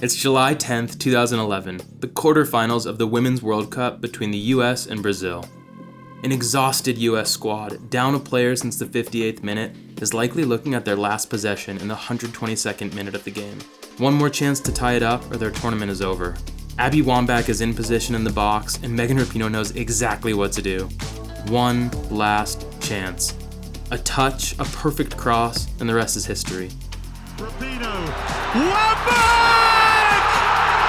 It's July 10th, 2011, the quarterfinals of the Women's World Cup between the US and Brazil. An exhausted US squad, down a player since the 58th minute, is likely looking at their last possession in the 122nd minute of the game. One more chance to tie it up or their tournament is over. Abby Wambach is in position in the box, and Megan Rapinoe knows exactly what to do. One last chance. A touch, a perfect cross, and the rest is history. Rapinoe, Wambach!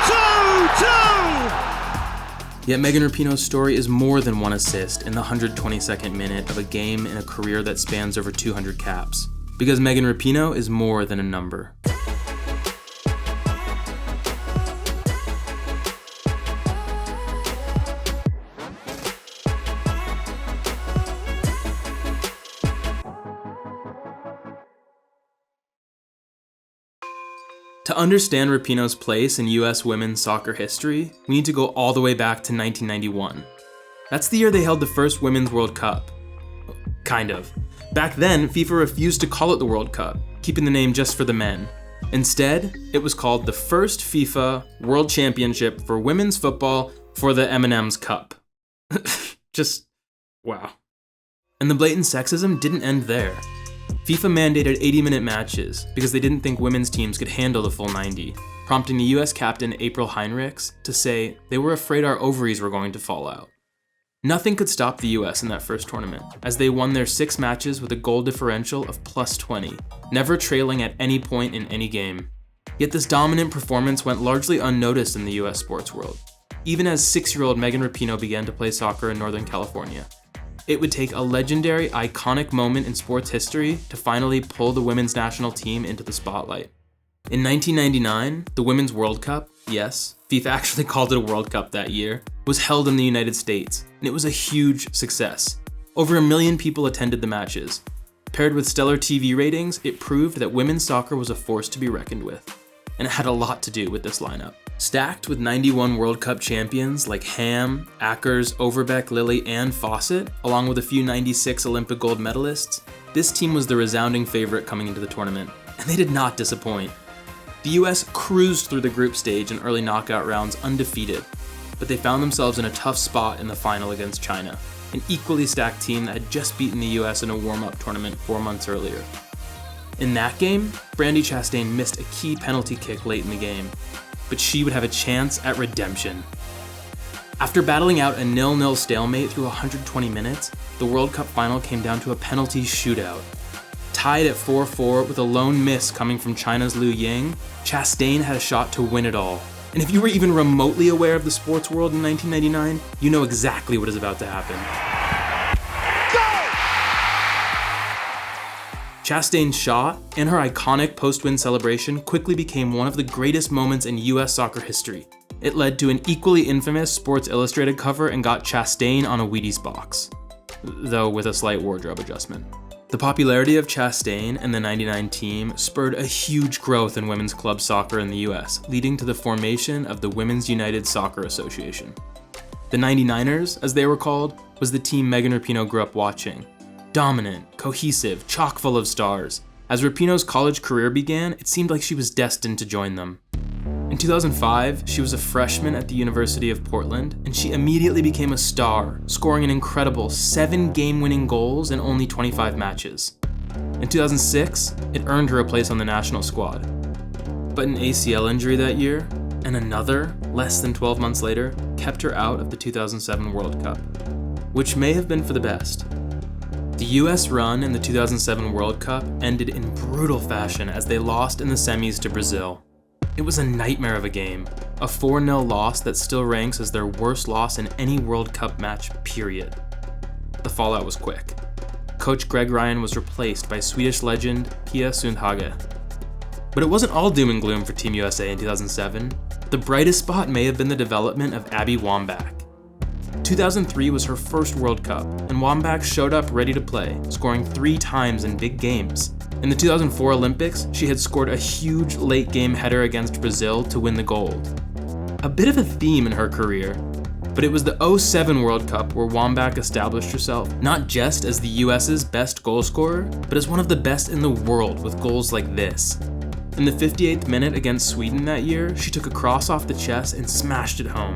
2-2! Yet Megan Rapinoe's story is more than one assist in the 122nd minute of a game in a career that spans over 200 caps. Because Megan Rapinoe is more than a number. To understand Rapinoe's place in US women's soccer history, we need to go all the way back to 1991. That's the year they held the first Women's World Cup. Kind of. Back then, FIFA refused to call it the World Cup, keeping the name just for the men. Instead, it was called the first FIFA World Championship for women's football for the M&M's Cup. Just, wow. And the blatant sexism didn't end there. FIFA mandated 80-minute matches because they didn't think women's teams could handle the full 90, prompting the US captain April Heinrichs to say they were afraid our ovaries were going to fall out. Nothing could stop the US in that first tournament, as they won their 6 matches with a goal differential of +20, never trailing at any point in any game. Yet this dominant performance went largely unnoticed in the US sports world, even as 6-year-old Megan Rapinoe began to play soccer in Northern California. It would take a legendary, iconic moment in sports history to finally pull the women's national team into the spotlight. In 1999, the Women's World Cup, yes, FIFA actually called it a World Cup that year, was held in the United States, and it was a huge success. Over 1 million people attended the matches. Paired with stellar TV ratings, it proved that women's soccer was a force to be reckoned with, and it had a lot to do with this lineup. Stacked with 91 World Cup champions like Ham, Ackers, Overbeck, Lilly, and Fawcett, along with a few 96 Olympic gold medalists, this team was the resounding favorite coming into the tournament, and they did not disappoint. The US cruised through the group stage and early knockout rounds undefeated, but they found themselves in a tough spot in the final against China, an equally stacked team that had just beaten the US in a warm-up tournament 4 months earlier. In that game, Brandi Chastain missed a key penalty kick late in the game, but she would have a chance at redemption. After battling out a 0-0 stalemate through 120 minutes, the World Cup final came down to a penalty shootout. Tied at 4-4 with a lone miss coming from China's Liu Ying, Chastain had a shot to win it all. And if you were even remotely aware of the sports world in 1999, you know exactly what is about to happen. Chastain's shot and her iconic post-win celebration quickly became one of the greatest moments in US soccer history. It led to an equally infamous Sports Illustrated cover and got Chastain on a Wheaties box, though with a slight wardrobe adjustment. The popularity of Chastain and the '99 team spurred a huge growth in women's club soccer in the US, leading to the formation of the Women's United Soccer Association. The 99ers, as they were called, was the team Megan Rapinoe grew up watching. Dominant, cohesive, chock full of stars. As Rapinoe's college career began, it seemed like she was destined to join them. In 2005, she was a freshman at the University of Portland, and she immediately became a star, scoring an incredible 7 game-winning goals in only 25 matches. In 2006, it earned her a place on the national squad. But an ACL injury that year, and another, less than 12 months later, kept her out of the 2007 World Cup, which may have been for the best. The US run in the 2007 World Cup ended in brutal fashion as they lost in the semis to Brazil. It was a nightmare of a game, a 4-0 loss that still ranks as their worst loss in any World Cup match, period. The fallout was quick. Coach Greg Ryan was replaced by Swedish legend Pia Sundhage. But it wasn't all doom and gloom for Team USA in 2007. The brightest spot may have been the development of Abby Wambach. 2003 was her first World Cup, and Wambach showed up ready to play, scoring 3 times in big games. In the 2004 Olympics, she had scored a huge late-game header against Brazil to win the gold. A bit of a theme in her career, but it was the 2007 World Cup where Wambach established herself not just as the US's best goal scorer, but as one of the best in the world with goals like this. In the 58th minute against Sweden that year, she took a cross off the chest and smashed it home.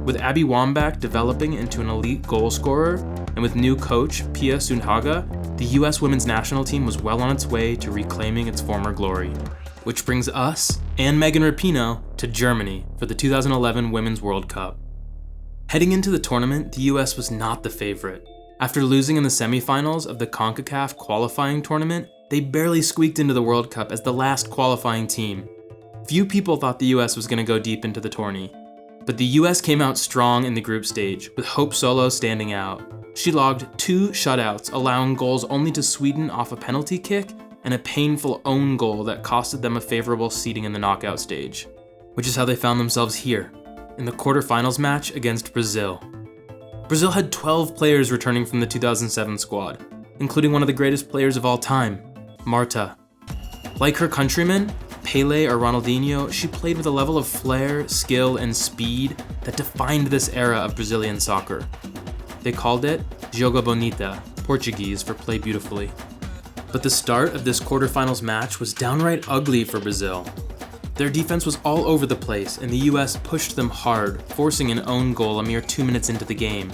With Abby Wambach developing into an elite goal scorer, and with new coach Pia Sundhage, the US women's national team was well on its way to reclaiming its former glory. Which brings us, and Megan Rapinoe, to Germany for the 2011 Women's World Cup. Heading into the tournament, the US was not the favorite. After losing in the semifinals of the CONCACAF qualifying tournament, they barely squeaked into the World Cup as the last qualifying team. Few people thought the US was going to go deep into the tourney. But the US came out strong in the group stage, with Hope Solo standing out. She logged 2 shutouts, allowing goals only to Sweden off a penalty kick and a painful own goal that costed them a favorable seeding in the knockout stage. Which is how they found themselves here, in the quarterfinals match against Brazil. Brazil had 12 players returning from the 2007 squad, including one of the greatest players of all time, Marta. Like her countrymen, Pelé or Ronaldinho, she played with a level of flair, skill, and speed that defined this era of Brazilian soccer. They called it Joga Bonita, Portuguese for play beautifully. But the start of this quarterfinals match was downright ugly for Brazil. Their defense was all over the place, and the US pushed them hard, forcing an own goal a mere 2 minutes into the game.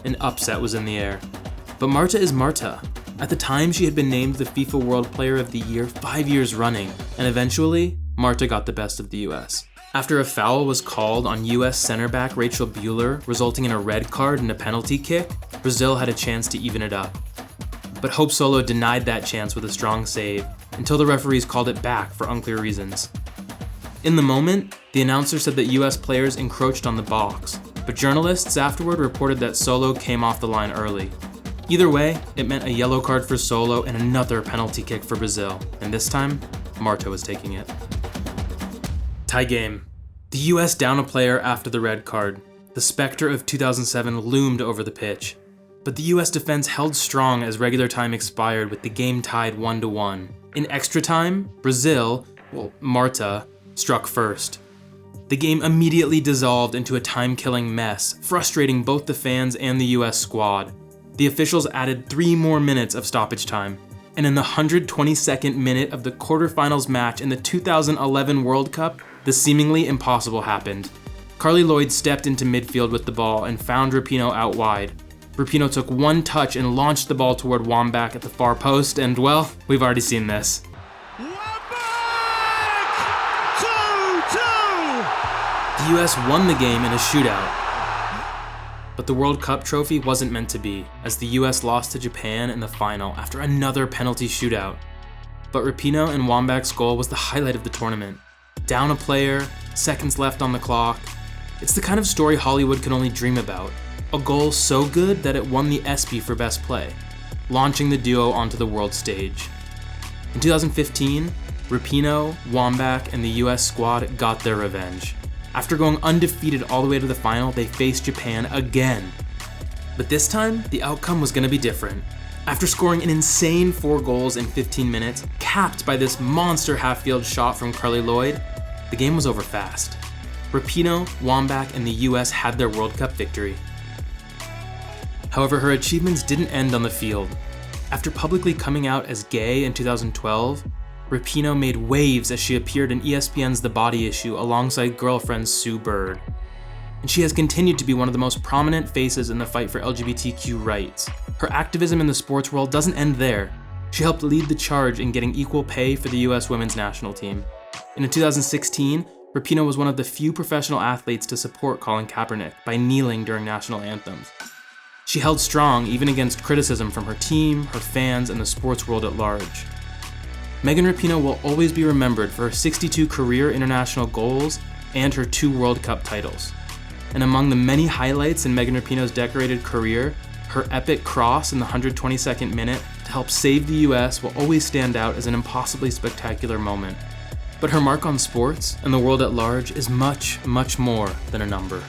An upset was in the air. But Marta is Marta. At the time, she had been named the FIFA World Player of the Year 5 years running, and eventually, Marta got the best of the US. After a foul was called on US center back Rachel Buehler, resulting in a red card and a penalty kick, Brazil had a chance to even it up. But Hope Solo denied that chance with a strong save, until the referees called it back for unclear reasons. In the moment, the announcer said that US players encroached on the box, but journalists afterward reported that Solo came off the line early. Either way, it meant a yellow card for Solo and another penalty kick for Brazil, and this time, Marta was taking it. Tie game. The US down a player after the red card. The specter of 2007 loomed over the pitch. But the US defense held strong as regular time expired with the game tied 1-1. In extra time, Brazil, Marta, struck first. The game immediately dissolved into a time-killing mess, frustrating both the fans and the US squad. The officials added 3 more minutes of stoppage time, and in the 122nd minute of the quarterfinals match in the 2011 World Cup, the seemingly impossible happened. Carly Lloyd stepped into midfield with the ball and found Rapinoe out wide. Rapinoe took one touch and launched the ball toward Wambach at the far post, and well, we've already seen this. The US won the game in a shootout. But the World Cup trophy wasn't meant to be, as the US lost to Japan in the final after another penalty shootout. But Rapinoe and Wambach's goal was the highlight of the tournament. Down a player, seconds left on the clock. It's the kind of story Hollywood can only dream about. A goal so good that it won the ESPY for Best Play, launching the duo onto the world stage. In 2015, Rapinoe, Wambach, and the US squad got their revenge. After going undefeated all the way to the final, they faced Japan again. But this time, the outcome was going to be different. After scoring an insane 4 goals in 15 minutes, capped by this monster half-field shot from Carly Lloyd, the game was over fast. Rapinoe, Wambach, and the US had their World Cup victory. However, her achievements didn't end on the field. After publicly coming out as gay in 2012, Rapinoe made waves as she appeared in ESPN's The Body Issue alongside girlfriend Sue Bird. And she has continued to be one of the most prominent faces in the fight for LGBTQ rights. Her activism in the sports world doesn't end there. She helped lead the charge in getting equal pay for the US women's national team. And in 2016, Rapinoe was one of the few professional athletes to support Colin Kaepernick by kneeling during national anthems. She held strong even against criticism from her team, her fans, and the sports world at large. Megan Rapinoe will always be remembered for her 62 career international goals and her 2 World Cup titles. And among the many highlights in Megan Rapinoe's decorated career, her epic cross in the 122nd minute to help save the US will always stand out as an impossibly spectacular moment. But her mark on sports and the world at large is much, much more than a number.